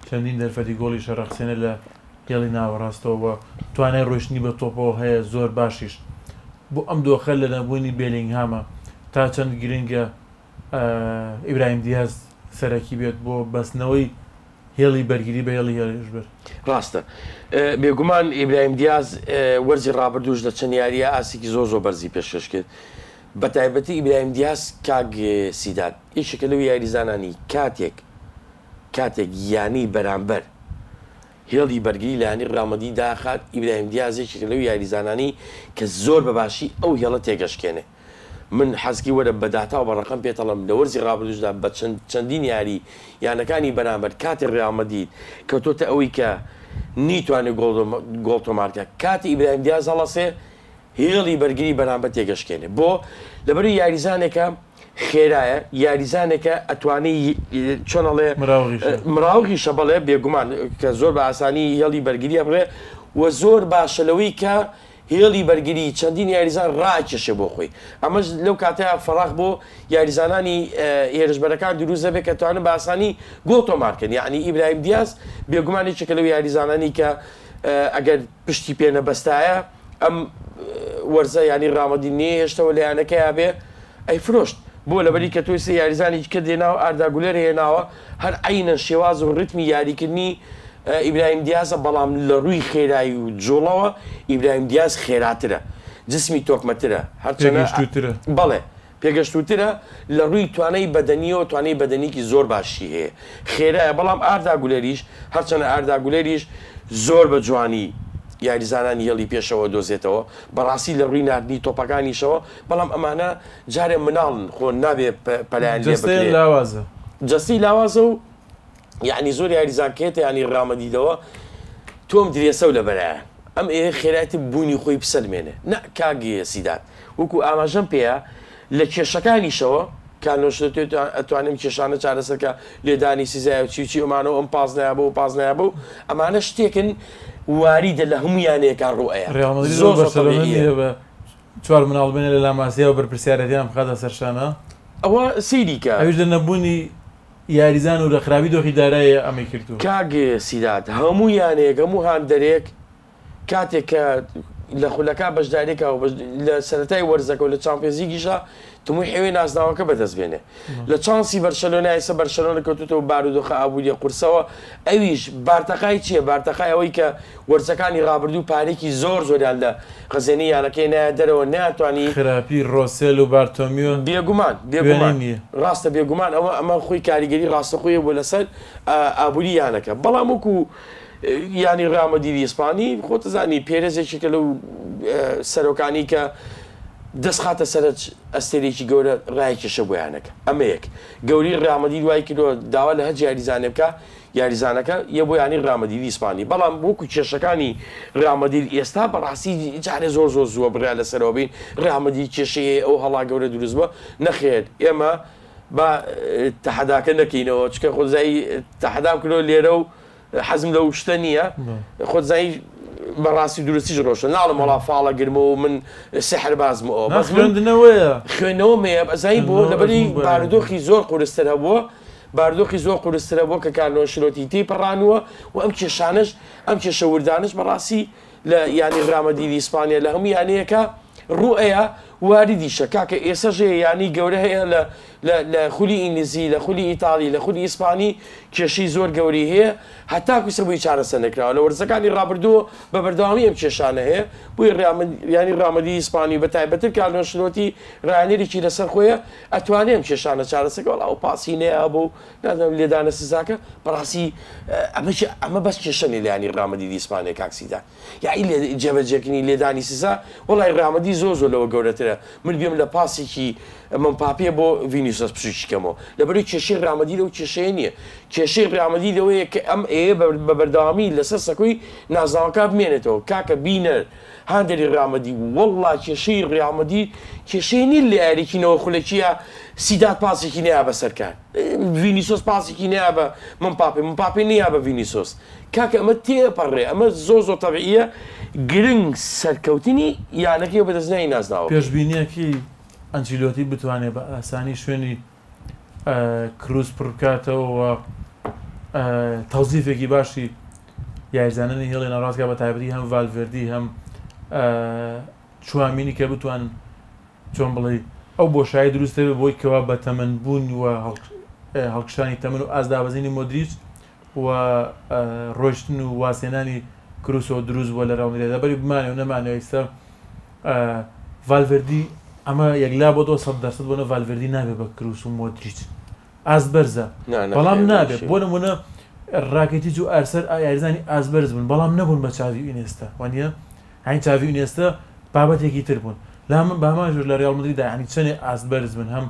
چەندین دەرفەتی گۆڵی شەڕەخسێنە لە هێڵی ناوەڕاستەوە توانای ڕۆشتنی بە تۆپەوە هەیە زۆر باشیش بۆ ئەم دۆخە لە نەبوونی بێلینگهامە تا چەند گرنگە ئیبراهیم دیاز سەرەکی بێت بۆ بەستنەوەی هێڵی بەرگری بە هێڵی هێڵیشبەر ڕاستە بێگومان ئیبراهیم دیاز وەرزی ڕابردوش لە چەند یاریە ئاسێکی زۆر بەرزی پێشکەش کرد بە تایبەتی ئیبراهیم دیاز کاگ سیدات یەکێکە لەو یاریزانانی کاتێک یانی بەرامبەر هێڵی بەرگری لایانی ڕامەدی داخات ئیبراهیم دیازێکێکە لەو یاریزانانی کە زۆر بەباشی ئەو هێڵە تێگەشکێنێ من حەزکی وەرە بەداتا و بەڕقم پێتەڵم لە وەرزی ڕابردوشدا بە چەندین یاری یانەکانی بەرامبەر کاتی ڕامەدی کەوتۆتە ئەوەی کە نیتوانێت گۆڵ تۆمارکە کاتی ئیبراهیم دیاز هەڵەسێ هێڵی بەرگری بەرامبەر تێگەشکێنێ بۆ لەبەر یاریزانێکە خێرایە یاریزانێکە ئەتوانێت چۆنەڵێ مراوغیشە بەڵێ بێگومان کە زۆر بە ئاسانی هێڵی بەرگریە بڕێ و زۆر باشە لەوەی کە هێڵی بەرگری چەندین یاریزان ڕاکێشێ بۆ خۆی ئەمەش لەو کاتەیە فەراغ بۆ یاریزانانی هێرشبەرەکان دروست دەبێت کە توانن بە ئاسانی گۆڵ تۆمارکردن یعنی ئیبراهیم دیاز بێگومانێکێکە لەو یاریزانانی کە ئەگەر پشتی پێ نەبەستایە ئەم وەرزە ینی ڕامەدی نییە هێشتەوە لەیانەکەی بێ ئەی فرۆشت بۆ لەبەری کە تۆی سێ یاریزانی کە دێناوە ئارداگولەر هێناوە هەر عینە شێواز و ڕتمی یاریکردنی ئیبراهیم دیازە بەڵام لە ڕووی خێرایی و جۆڵەوە ئیبراهیم دیاز خێراترە جسمی تۆکمەترە پێگەشتووترە بەڵێ پێگەشتووترە لە ڕووی توانای بەدەنیەوە توانای بەدەنیکی زۆر باشی هەیە خێرایە بەڵام ئاردا گولەریش هەرچەنە ئاردا گولەریش زۆر بە جوانی یاریزانانی هێڵی پێشەوە دۆزێتەوە بەڕاستی لە ڕووی نردنی تۆپەکانیشەوە بەڵام ئەمانە جارێ مناڵن خۆ نابێ پەلایان لێ بکرێت لاوازە جەستی لاوازە و یعنی زۆر یاریزانکێتە ینی ڕامەدیدەوە تۆم درێسە و لە بەرایە ئەم ئێ خێراتی بوونی خۆی بسەلمێنێ نە کاگی سیدات وەکو ئاماژەم پێەیە لە کێشەکانیشەوە کانۆش ئەتوانم کێشانە چارەسەرکە لێدانی سیزای و چی ئەمانەوە ئەم پاس نایە بۆ پاس نایە بوو ئەمانە شتێکن واریدە لە هەموو یانەیەکان ڕۆئەیە زۆر بە چوار مناڵ بێنە لە لاماسیەوە بەرپرسیارەتیان بخاتە سەرشانە ئەوە سیریکە ئەوش لە نەبوونی یاریزان و لە خراپی دۆخی دارایە ئەمەی کردو کاگ سیدات هەموو یانەیەک هەموو هاندەرێک کاتێک کە لە خولەکە بەشدارێکە و لە سەرەتای وەرزەکە و لە چامپێزیگیشە تمووی حێوەی نازناوەکە بەدەستبێنێ لە چانسی بەرشەلۆنای سە بەرشەلۆنە کەوتوتەوە بارودۆخە ئابوووریە قورسەوە ئەویش بارتەقای چییە بارتەقای ئەوەی کە وەرزەکانی ڕابردوو پارێکی زۆر زۆریان لە خەزێنی یانەکەی نایە دەرەوە ناتوانانی خراپی ڕۆسێل و بارتۆمیۆ بێگومان ڕاستە بێگومان ئەمە خۆی کاریگەری ڕاستەخۆیە بۆ لەسەر ئابووری یانەکە بەڵام وەکو ینی ڕامەدیری ئیسپانی خۆتەزانی پێرێزێکێکە لەو سەرۆکانی کە دەست خاتە سەرچ ئەستێرێکی گەورە ڕایکێشە بۆیانەکە ئەمە یەک گەوری ڕامەدی وای کردۆ داوا لە هەج یاریزانێ بکە یاریزانەکە یە بۆ ینی ڕامەدیری ئیسپانی بەڵام وەکو کێشەکانی ڕامەدیر ئێستا بەڕاستی جارێ زۆر زۆر زووە بڕیا لەسەرەوە بین ڕامەدی کێشەیە ئەو هەڵا گەورە دروست بووە نەخێر ئێمە بە تەحەداکە نەکەینەوە چکە خۆزایی تەحەدام کردۆ لێرە و حەزم لەو شتە نییە خۆزایی بەڕاستی درستیش ڕۆشن ناڵم وڵا فاڵە گرمەوە من سحر بازمەوە بەس خوێندنەوەیە خوێنەوە مەیە ئەزایی بۆ لەبەری بارودۆخی زۆر قورستر هەبووە بارودۆخی زۆر قورسترە بۆ کە کارنۆشلۆتی تێپەڕانووە و ئەم کێشانش ئەم کێشە وردانش بەڕاستی لە ینی ڕامەدیری ئیسپانیا لە هەموو یانەیەکە ڕوئەیە واریدیشە کاکە ئێسەژێ ینی گەورە هەیە لە خولی ئینگلیزی لە خولی ئیتالی لە خولی ئیسپانی کێشەی زۆر گەوری هەیە هەتاکو سەبووی چارەسەر نەکراوە لە وەرزەکانی ڕابردووە بە بەردەوامی ئەم کێشانە هەیە بۆی ینی ڕامەدی ئیسپانی بە تایبەتر کارنۆشلۆتی ڕایانێکی لەسەر خۆیە ئەتوانێ ئەم کێشانە چارەسەرەوە ئەو پاسی نەیە بۆ نادەم لێدانە سزاکە بەڕاستی ئەمە بەس کێشەنی لە ینی ڕامەدی ئیسپانیا کاکسیدا یائی جێبەجێکنی لێدانی سزا وڵای ڕامەدی زۆر لەوە گەورەترە من بێم لە پاسێکی من پاپێ بۆ ڤینیسۆس پشتیکەمەوە لەبەروی کێشەی ڕامەدی لەو کێشەیە نییە کێشەی ڕامەدی لەوەیە کە ئەم بە بەردەوامی لەسەر سەکوی نازاوەکە بمێنێتەوە کاکە بینەر هاندێری ڕامەدی وەڵڵا کێشەی ڕامەدی کێشەی نیل لە یاریکینەوە خولەکیە سیدات پاسێکی نیا بە سەرکار ڤینیسۆس پاسێکی نیا بە من پاپێ نیا بە ڤینیسۆس کاکە ئەمە تێپەڕێ ئەمە زۆر تەبیعیە گرنگ سەرکەوتنی یانەکەی بەدەستنایی نازناوە پێشبینیەکی ئەنجیلۆتی بتوانێت بە ئاسانی شوێنی کروس پڕکاتەوە تەوزیفێکی باشی یاریزانانی هێڵی ناڕاستکە بە تایبەتی هەم ڤالڤێردی هەم چوامینی کە بتوان چۆن بڵێ ئەو بۆشایی دروستە بێ بۆی کەوا بە تەمەنبوون و هەڵکشانی تەمەن و ئازدابەزینی مۆدریچ و ڕۆیشتن و واسێنانی کروسەوە دروست بووە لە ڕاوندێدا دەبەری بمانێ و نەمانەوە ئێستا ڤالڤێردی ئەمە یەکلا بۆ 100% بۆنە ڤالڤێردی نابێت بە کروس و مۆدریچ ئازبەرزە بەڵام نابێت بۆ نمونە ڕاکێتیچ و ئەرسەر یاریزانی ئازبەرز بوون بەڵام نەبوون بە چاوی ئینێستا وانە هەین چاوی ئینێستا بابەتێکی تر بوون لا من باماژور لە ڕیاڵ مەدریددا ینی چەندێ ئازبەرز بن هەم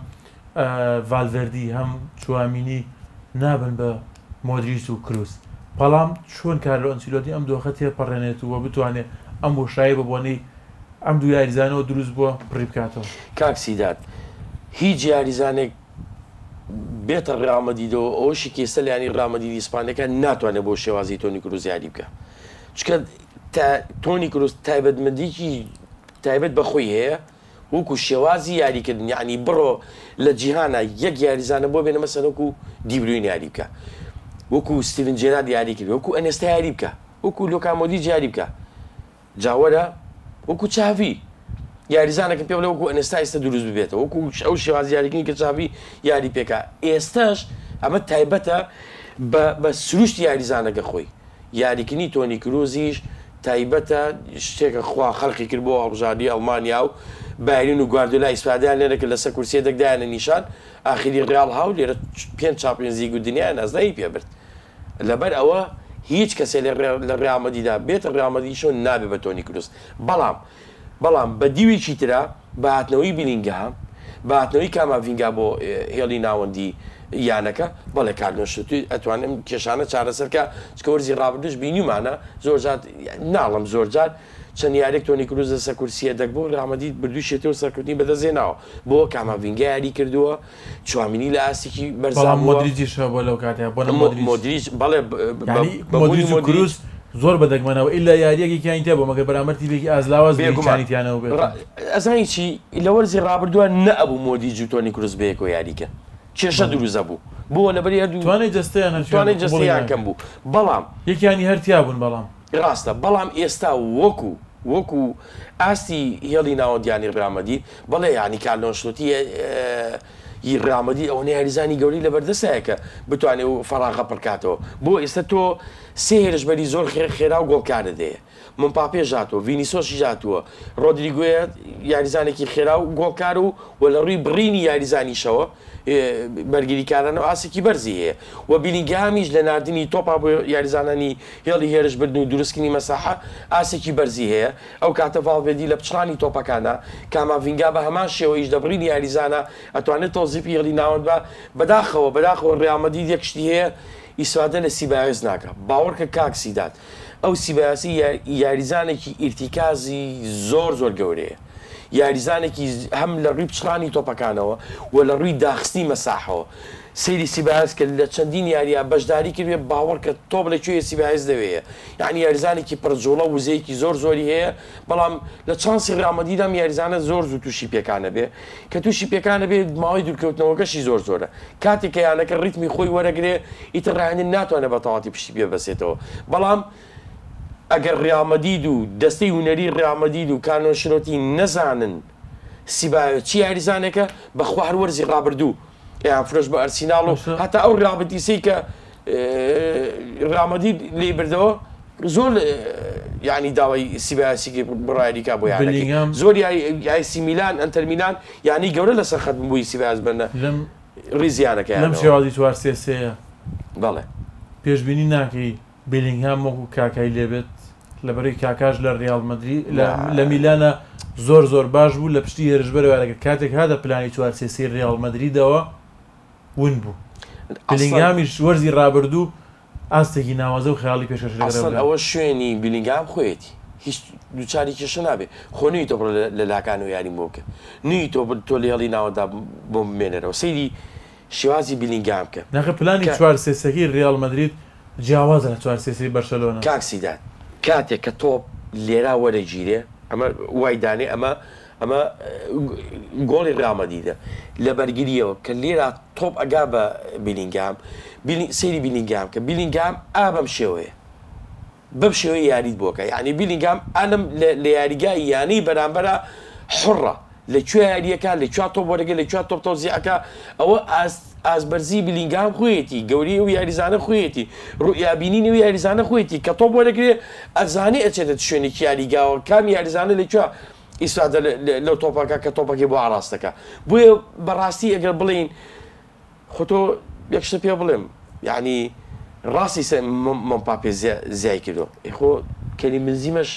ڤالڤێردی هەم چوامینی نابن بە مۆدریچ و کروس بەڵام چۆن کارلۆ ئەنچیلۆتی ئەم دۆخە تێپەڕێنێتەوە بتوانێت ئەم بۆشایی ببوونەی ئەم دوو یاریزانەوە دروست بووە پڕی بکاتەوە کاکسیدات هیچ یاریزانێک بێتە ڕامەدیدەوە ئەوشی کێسە لە ینی ڕامەدیدی ئیسپانیەکە ناتوانێت بۆ شێوازی تۆنی کروس یاری بکە چکە تۆنی کروس تایبەتمەندێکی تایبەت بەخۆی هەیە وەکو شێوازی یاریکردن یعنی بڕۆ لە جیهانە یەک یاریزانە بۆ بێنە مەسەن وەکو دیبروین یاری بکە وەکو ستیڤن جێرارد یاری کرد وەکو ئەنێستا یاری بکە وەکو لۆکا مۆدریچ یاری بکە جاوەرە وەکو چاوی یاریزانەکە پێ بڵێ وەکو ئەنێستا ئێستا دروست ببێتەوە وەکو ئەو شێواز یاریکردنی کە چاوی یاری پێکا ئێستاش ئەمە تایبەتە بە سروشتی یاریزانەکە خۆی یاریکردنی تۆنی کروزیش تایبەتە شتێکە خوا خەڵقی کرد بۆ هەڵبژاردننی ئەڵمانیا و باین و گواردیۆلا ئیسپادیان لێرەکە لەسەر کورسیە دەکدایانە نیشان ئاخری ڕیال هاو لێرە 5 چاپێنزی و دنیای نازایی پێبرد لەبەر ئەوە هیچ کەسێ لە ڕێامەدیدا بێتە ڕێامەدیشۆ نابێ بە تۆنی کروس بەڵام بە دیوێکی ترا بەهاتنەوەی بیلینگهام بەهاتنەوەی کاماڤینگا بۆ هێڵی ناوەندی یانەکە بەڵێ کارنۆشتی ئەتوانم کێشانە چارەسەرکە چکە وەرزی ڕابردش بینیمانە زۆرجات ناڵم زۆرجار چەند یارێک تۆنی کروز لە سەرکورسیە دەک بۆ ڕامەدی بردووشێتەوە سەرکردنی بەدەزێناوە بۆ کاماڤینگا یاری کردووە چوامینی لە ئاسێکی بەرزام مۆدریجیشە بۆ لەو کاتەیە بۆ مۆدریج بەڵێ کروس زۆر بەدەگمەنەوە ئیلا یاریەکی کیان تێ بۆ مەگە بەرامبەری بێکی ئازلاواز بێگومانیتیانەوە بێت ئەزانی چی لە وەرزی ڕابردووە نەبوو مۆدریج و تۆنی کروس بەیەکۆ یاریکە کێشە دروزە بوو بۆ لەبەر توانای جستیان کەم بوو بەڵام یەکیانی هەرتیا بوون بەڵام ڕاستە بەڵام ئێستا وەکو ئاستی هێڵی ناوەندیانی ڕامەدی بەڵێ ینی کارلۆنشلوتی ڕامەدی ئەوە یاریزانی گەوری لە بەردەسایەکە بتوانێت و فەراغە پڕکاتەوە بۆ ئێستا تۆ سێ هێرشبەری زۆر خێرا و گۆڵکارە دەیە منپاپێ ژاتەوە ڤینیسۆشی ژاتووە ڕۆدریگوێ یاریزانێکی خێرا و گۆڵکار و لە ڕووی بڕینی یاریزانیشەوە بەرگریکارانەوە ئاسێکی بەرزی هەیە و بیلینگهامیش لە نردنی تۆپا بۆ یاریزانانی هێڵی هێرش بردن و دروستکردنی مەساحە ئاسێکی بەرزی هەیە ئەو کاتە ڤاڵڤێردی لە پچڕانی تۆپەکانە کاماڤینگا بە هەمان شێوەیش دەبڕینی یاریزانە ئەتوانێت تۆزیپی هێڵی ناوەند بە بەداخەوە ڕێامەدی یەکشتی هەیە ئیسوادە لە سیبایۆز ناکە باوەڕکە کاکسیدات ئەو سیباسی یاریزانێکی ئیرتیکازی زۆر گەورەیە یاریزانێکی هەم لە ڕووی پچڕانی تۆپەکانەوە و لە ڕووی داخستنی مەساحەوە سەیری سیباس کە لە چەندین یاریە بەشداری کردوێ باوەڕکە تۆپ لەکوێ سیباس دەوەیە یعنی یاریزانێکی پڕجوڵە وزەیەکی زۆری هەیە بەڵام لە چانسی ڕامەدیدام یاریزانە زۆر زوو تووشی پێکانە بێ کە تووشی پێکانە بێ ماوەی دوورکەوتنەوەکەشی زۆرە کاتێک یانەکە ڕیتمی خۆی وەرەگرێ ئیتر ڕایەنن ناتوانێت بە تەواتی پشتی پێ بەسێتەوە بەڵام ئەگەر ڕامەدید و دەستەی هوەری ڕامەدید و کارنۆشلۆتی نەزانن سیبایۆ چی یاریزانێکە بەخوا هەر وەرزی ڕابردوو یان فرۆش بە ئەرسیناڵ و هەتا ئەو ڕابەتیسەی کە ڕامەدید لێ بردەوە زۆر ینی داوای سیبایاسیکی بڕایریکا بۆ یانەکە زۆر یاسی میلان ئەنتەر میلان یانی گەورە لەسەر خەت بووی سیباس بنە ڕیزیانەکە لەم شێوازی چوار سێسەیە بەڵێ پێشبینی ناکەی بێلینگهام وەکو کاکای لێبێت لەبەرەی کاکاش لە ڕیاڵ مەدرید لە میلانە زۆر باش بوو لە پشتی هێرشبەرەوەرەکە کاتێک هاتە پلانی 4 سێسی ڕیاڵ مەدریدەوە ون بوو بێلینگهامیش وەرزی ڕابردوو ئاستێکی ناوازە و خەیاڵی پێشکەشەکە ئەوە شوێنی بیلینگهام خۆیەتی هیچ دووچاری کێشە نابێت خۆ نوی تۆ لە لاکان و یاری بۆکە نوی تۆ لە هێڵی ناوەدا بۆ بمێنەرەوە سەیری شێوازی بیلینگهام کە ناخە پلانی 4 سێسەکەی ڕیاڵ مەدرید جیاوازە لە 4 سێسی بەرشەلۆنە کاکسیدات کاتێک کە تۆ لێرا وەرەگیرێ ئەمە وایدانێ ئەمە گۆڵی ڕامەدیدە لە بەرگریەوە کە لێرا تۆپ ئەگا بە بیلینگهام سەیری بیلینگهام کە بیلینگهام بەم شێوەیە بەم شێوەیە یاریت بۆکە یعنی بیلینگهام ئەلم لە یاریگای یانی بەرامبەرە حڕە لەکوێ یاریەکە لەکوێ تۆپ وەرەگە لەکوێ تۆپ تۆزیعەکە ئەوە ئازبەرزی بیلینگهام خۆیەتی گەوری و یاریزانە خۆیەتی ڕوئیابینینی و یاریزانە خۆیەتی کە تۆپ وەرەگرێ ئەزانێ ئەچێتە شوێنێکی یاریگاوە کام یاریزانە لەکوێ ئیسادە لەو تۆپەکە کە تۆپەکەی بۆ ئاراستەکە بۆیە بەڕاستی ئەگەر بڵین خۆتۆ یەکشتە پێ بڵێم یعنی ڕاستی مەمپاپێ زیای کردو خۆ کەریم بنزیمەش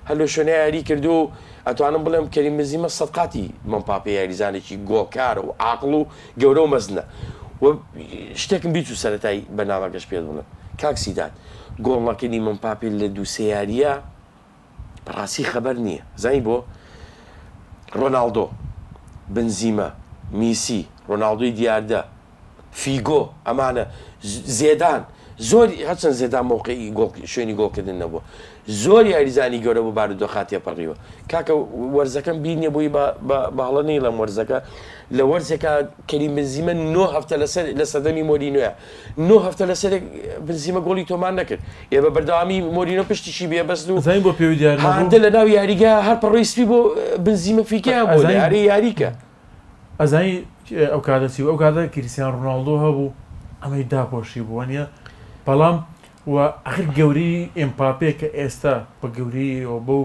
هەلو شوێنە یاری کردو و ئەتوانم بڵێم کەریم بنزیمە سەدقاتی مەمپاپێ یاریزانێکی گۆڵکارە و عاقڵ و گەورە و مەزنە و شتێکم بیت و سەرەتایی بەنامەکەش پێ بڵێم کاکسیدات گۆڵەکەنی مەمپاپێ لە دوو سێ یاریە بەڕاستی خەبەر نییە زانی بۆ ڕۆناڵدۆ بنزیمە میسی ڕۆناڵدۆی دیاردە فیگۆ ئەمانە زێدان زۆر هەرچەند زێدان مووقعی شوێنی گۆڵکردن نەبووە زۆر یاریزانی گەورە بۆ بارودۆ خاتیە پەڕیوە کاکە وەرزەکەم بینیە بووی باڵەنی لەم وەرزەکە لە وەرزێکە کەریم بنزیمە 9 هەفتە لە سەدەمی مۆرینۆیە 9 هەفتە لەسەر بنزیمە گۆڵی تۆمان نەکرد ئێ بە بەردەوامی مۆرینۆ پشتیشی بێبەست و بۆ پێوی هەندە لە ناو یاریگا هەر پەڕۆی سپی بۆ بنزیمە فیکیان بۆ لە یاری یاریکە ئەزانی ئەو کاتەسی ئەو کاتە کریستیان ڕۆناڵدۆ هەبوو ئەمەی داپۆشی بووە نیە بەڵام و ئەخر گەوری ئێمپاپێ کە ئێستا بە گەوریەوە بەو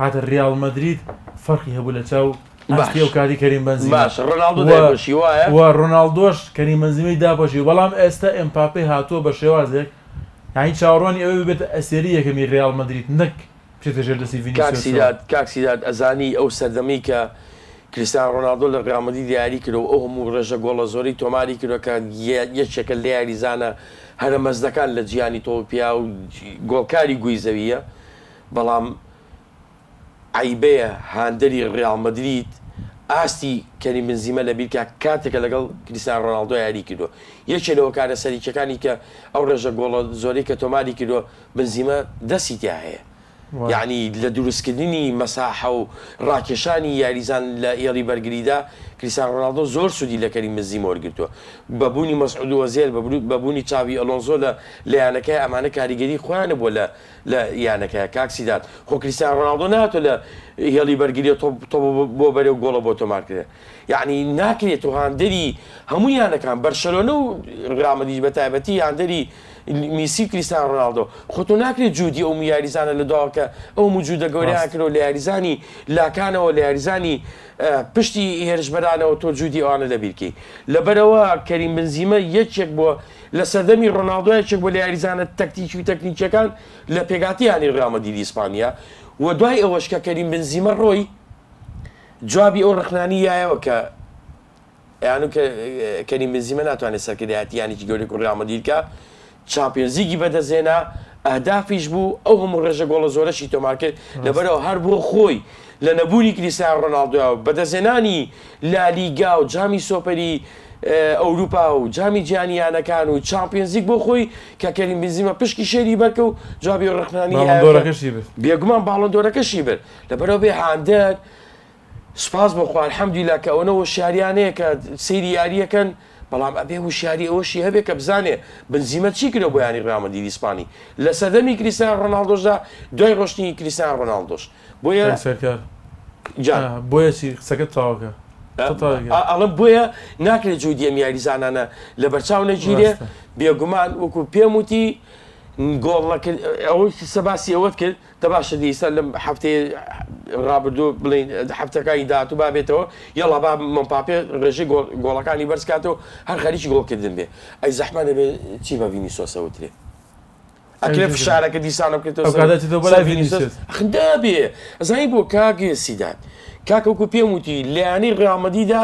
هاتە ریال مەدرید فەرقی هەبوو لە چاو ئەستی و کاری کەریم بەنزیمە باش ڕۆناڵدۆ دایبەشی وایە و ڕۆناڵدۆش کەریم بەنزیمەی داپۆشی بەڵام ئێستا ئێمپاپێ هاتووە بە شێوازێک یانی چاوەڕوانی ئەوەی بێتە ئەسێری یەکەمی ریال مەدرید نەک بچێتە ژێر دەستی ڤینیسیۆس. کاکسیدات ئەزانی ئەو سەردەمەی کە کریستیانۆ ڕۆناڵدۆ لە ریال مەدرید دیاری کردەوە ئەو هەموو ڕێژە گۆڵە زۆری تۆماری کردووە کە یەکێکە لە یاریزانە هەرە مەزدەکان لە جیهانی تۆپیا و گۆڵکاری گوی زەویە، بەڵام عیبەیە هاندەری ریال مەدرید ئاستی کەریم بنزیمە لەبیرکە کاتێکە لەگەڵ کریستیانۆ ڕۆناڵدۆ یاری کردووە. یەکێک لەوە کارە سەریکەکانی کە ئەو ڕێژە گۆڵە زۆرەی کە تۆماری کردووە بنزیمە دەستی تیا هەیە، یعنی لە دروستکردنی مەساحە و ڕاکێشانی یاریزان لە ئێڵی بەرگریدا کریستیانۆ ڕۆناڵدۆ زۆر سوودی لە کەریم بنزیمە وەرگرتووە. بەبوونی مەسعود ئۆزیل، بەبوونی چاوی ئەلۆنزۆ لە یانەکەی ئەمانە کاریگەری خۆیانە بۆ لە یانەکەیە کاکسیدات. خۆ کریستیانۆ ڕۆناڵدۆ ناتۆ لە هێڵی بەرگری تۆ بۆ بەرەو گۆڵە بۆ تۆمارکردێ، یعنی ناکرێت و هاندەری هەموو یانەکان بەرشەلۆنە و ریال مەدرید بەتایبەتی هاندەری میسی کریستیانۆ ڕۆناڵدۆ خۆتۆ ناکرێت جوودی ئەو یاریزانە لە داواکە ئەو موجودە گەوریان کردەوە لە یاریزانی لاکانەوە لە یاریزانی پشتی هێرشبەرانەوە تۆ جوودی ئەوانە لەبیرکەی. لەبەرەوە کەریم بنزیمە یەکێک بووە لە سەردەمی ڕۆناڵدۆ یەکێک بۆ لە یاریزانە تەکتیکی و تەکنیکیەکان لە پێگاتیانی ریال مەدرید ئیسپانیا. و دوای ئەوەش کە کەریم بنزیمە ڕۆی جوابی ئەو ڕخنانی یایەوە کە یانو کەریم بنزیمە ناتوانێت سەرکردایەتیانێکی گەورەی ریال مەدریدکە چامپیۆنز لیگی بەدەستهێنا ئەهدافیش بوو ئەو هەموو ڕێژە گۆڵە زۆرەشی تۆمار کرد لەبەرەوە هەر بۆ خۆی لە نەبوونی کریستیانۆ ڕۆناڵدۆ بەدەستهێنانی لالیگا و جامی سۆپەری ئەوروپا و جامی جیهانیانەکان و چامپیۆنز لیگ بۆ خۆی کە کەریم بنزیمە پشکی شێری بەرکە و جوابی ڕخنانی بێگومان باڵۆندۆرەکەشی برد. لەبەرەوە بێ هاندەر سوپاس بۆخوا الحەمدولیلا کە ئەوەنەوە شاریانەیە کە سەیری یاریەکەن، بەڵام ئەبێ وشیاری ئەوەشی هەبێ کە بزانێ بنزیمە چی کردە بۆ یانی ریال مەدرید ئیسپانی لە سەردەمی کریستیانۆ ڕۆناڵدۆشدا دوای ڕۆشتنی کریستیانۆ ڕۆناڵدۆش. بۆیە بۆیە چی قسەکەت تاواکە ئەڵم بۆیە ناکرێت جوودی ئەم یاریزانانە لە بەرچاو نەگیرێ. بێگومان وەکو پێم وتی گۆڵەکرد ئەوەی سەباسی ئەوەت کرد دەباشە دیسە لەم هەفتەیە ڕابردوو بڵین هەفتەکانی داهاتوو بابێتەوە یەڵا با ئەمپاپێ ڕێژەی گۆڵەکانی بەرزکاتەوە هەر خەریکی گۆڵکردن بێ. ئەی زەحمەت دەبێ چی بە ڤینیسیۆسە وترێ ئەکرێ فشارەکە دیسانە بکرێتەوە خندا بێ. ئەزانی بۆ کاگێ سیدات کاکە وەکو پێم وتی لەیانەی ریال مەدریددا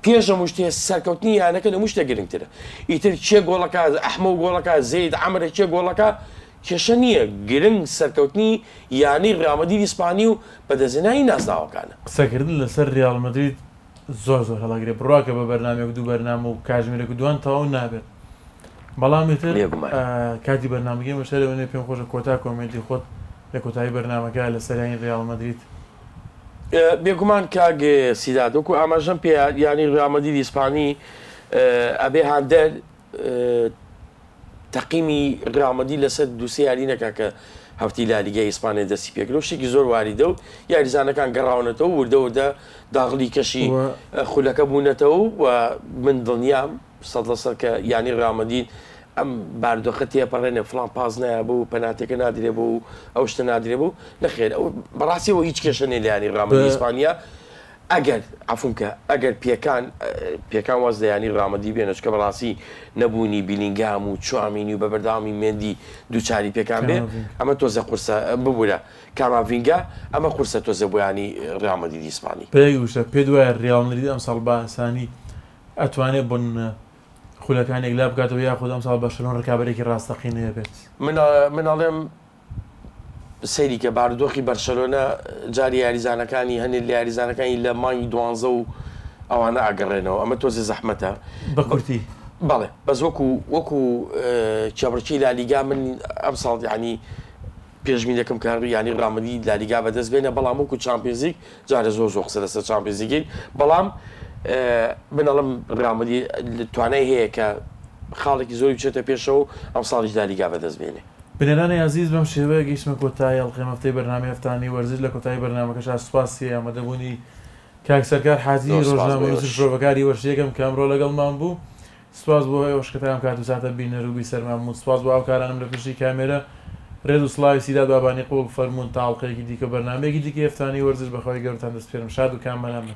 پێش ئەم شتێ سەرکەوتنی یانەکە لە شتە گرنگترە. ئیتر چێ گۆڵەکە ئەحمە و گۆڵەکە زەید عەمرە چێ گۆڵەکە کێشە نییە، گرنگ سەرکەوتنی یانەی ریال مەدرید ئیسپانی و بەدەستهێنانی ناسناوەکانە. قسەکردن لەسەر ریال مەدرید زۆر هەڵاگرێت بڕواکە بە بەرنامێک دوو بەرنامە و کاژمێرێک دوان تەواو نابێت. بەڵامیتر کاتی بەرنامەکەی بەشەرەوەنێ پێم خۆشە کۆتا کۆمنتی خۆت لە کۆتایی بەرنامەکە لەسەریانی ریال مەدرید. بێگومان کاگێ سیدات وەکو ئاماژەم پێ یانی ریال مەدرید ئیسپانی ئەبێ هاندەر تەقیمی ریال مەدرید لەسەر دووسێ یاری نەکا کە هەفتی لالیگای ئیسپانیا دەستی پێکرد و شتێکی زۆر واریدە و یاریزانەکان گەڕاونەتەوە وردەوردە داغڵی کەشی خولەکە بوونەتەوە و من دڵنیام 100% کە یانی ریال مەدرید ئەم باردۆخە تێپەڕێنێ فڵان پاس نایبوو پەناتێکە نادرێ بوو ئەو شتە نادرێ بوو نەخێر ئەو بەڕاستیەوە هیچ کێشەنێ لە یانی ریال مەدرید ئیسپانیا ئەگەر عەفومکە ئەگەر پێکان واز لە یانی ریال مەدرید بێنە چکە بەڕاستی نەبوونی بیلینگام و چوامینی و بەبەرداوامی مێندی دووچاری پێکان بێ ئەمە تۆزە قورسە ببوورە کاماڤینگا ئەمە قورسە تۆزە بۆ یانی ریال مەدرید ئیسپانی. پێویستە پێ دوایە ریال مەدرید ئەم ساڵ بە ئاسانی ئەتوانێت بۆن خولەکانێک لا بکاتەوە یاخود ئەم ساڵ بەرشەلۆن ڕکابەرێکی ڕاستەقینەیە بێت. مناڵێم سەیری کە بارودۆخی بەرشەلۆنە جاری یاریزانەکانی هەنێ لە یاریزانەکانی لە مانگی 12 و ئەوانە ئاگەڕێنەوە ئەمە تۆزێ زەحمەتە بە کورتی. بەڵێ بەس وەکو چەبڕکی لالیگا من ئەم ساڵ ینی پێشبینی دەکەم کە ینی ریال مەدرید لالیگا بەدەست بێنە بەڵام وەکو چامپیۆنز لیگ جارە زۆر قسە لەسەر چامپیۆنز لیگین بەڵام بنەڵم ریال مەدرید توانای هەیە کە خاڵێکی زۆری بچێتە پێشەوە ئەم ساڵیش لالیگا بەدەست بێنێ. بنێرانی عزیز بەم شێوەیە گەیشتمە کۆتایی هەڵقەی هەفتەی بەرنامەی هەفتانەی وەرزش لە کۆتایی بەرنامەکەش سوپاسی ئامادەبوونی کاک سەرکار حاجی ڕۆژنامەنووس شۆڤەکاری وەرشەیەکەم کە ئەمڕۆ لەگەڵمان بوو. سپاس بۆ ئەوشکتان کات و ساتە بینەروبی سەرمام و سپاس بۆ ئەو کارانم لە پشتی کامێرە ڕێز و سڵاوی سیداد بابانی قوڵ فەرمونون تاڵقەیەکی دیکە بەرنامەیەکی دیکە هەفتانی وەرزش بەخوای گەورتان دەست پێرم شاد و کامبەرامە.